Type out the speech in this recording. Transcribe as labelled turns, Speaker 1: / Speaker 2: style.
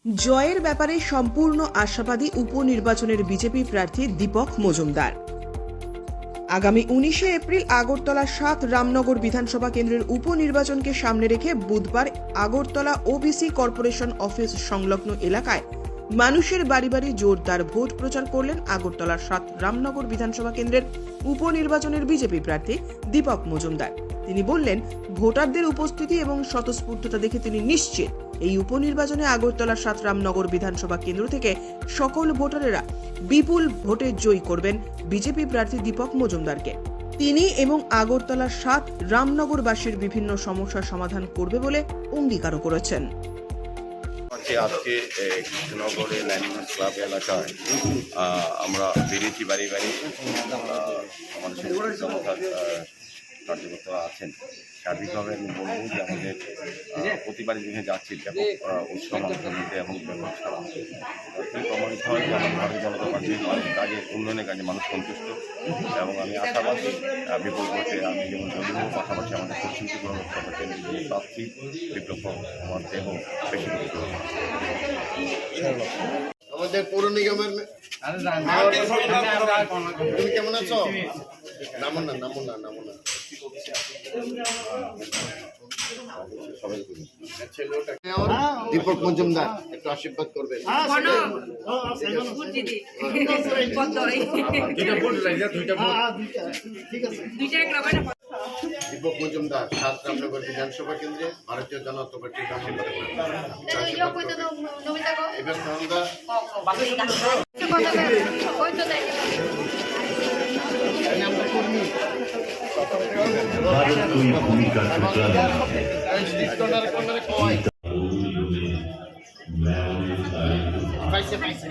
Speaker 1: জয়ের ব্যাপারে সম্পূর্ণ আশাবাদী উপনির্বাচনের বিজেপি প্রার্থী দীপক মজুমদার। আগামী 19শে এপ্রিল আগরতলা 7 রামনগর বিধানসভা কেন্দ্রের উপনির্বাচনকে সামনে রেখে বুধবার আগরতলা ওবিসি কর্পোরেশন অফিস সংলগ্ন এলাকায় মানুষের বাড়ি বাড়ি জোরদার ভোট প্রচার করলেন আগরতলার 7 রামনগর বিধানসভা কেন্দ্রের উপনির্বাচনের বিজেপি প্রার্থী দীপক মজুমদার। তিনি বললেন, ভোটারদের উপস্থিতি এবং স্বতঃস্ফূর্ততা দেখে তিনি নিশ্চিত এই উপনির্বাচনে আগরতলার 7 রামনগর বিধানসভা কেন্দ্র থেকে সকল ভোটারেরা বিপুল ভোটে জয়ী করবেন বিজেপি প্রার্থী দীপক মজুমদারকে। তিনি এবং আগরতলার 7 রামনগরবাসীর বিভিন্ন সমস্যার সমাধান করবে বলে অঙ্গীকারও করেছেন।
Speaker 2: আজকে কৃষ্ণনগরে ল্যান্ডমার্ক ক্লাব এলাকায় আমরা বেরিয়েছি বাড়ি বাড়ি। আমাদের সঙ্গে কার্যকর্তারা আছেন। সার্বিকভাবে আমি বলবো যে আমাদের প্রতিবারই যেখানে যাচ্ছি ব্যাপক উৎসব মধ্যে এবং ব্যাপক ছাড়া প্রমাণিত হয় যে আমার ভারতীয় জনতা পার্টির কাজে উন্নয়নের কাজে মানুষ সন্তুষ্ট এবং আমি আশাবাদী বিপুল ভোটে আমি যেমন জয়ী হব, পাশাপাশি আমাদের পশ্চিম ত্রিপুরা লোকসভা কেন্দ্রের প্রার্থী বিপ্লব কুমার দেব বেশি
Speaker 3: আমাদের পৌর নিগমের তুমি কেমন আছো? নামো না দীপক মজুমদার একটু আশীর্বাদ করবেন। দীপক মজুমদার 7 রামনগর বিধানসভা কেন্দ্রে ভারতীয় জনতা পার্টির আশীর্বাদ করবেন। এবার পাইছে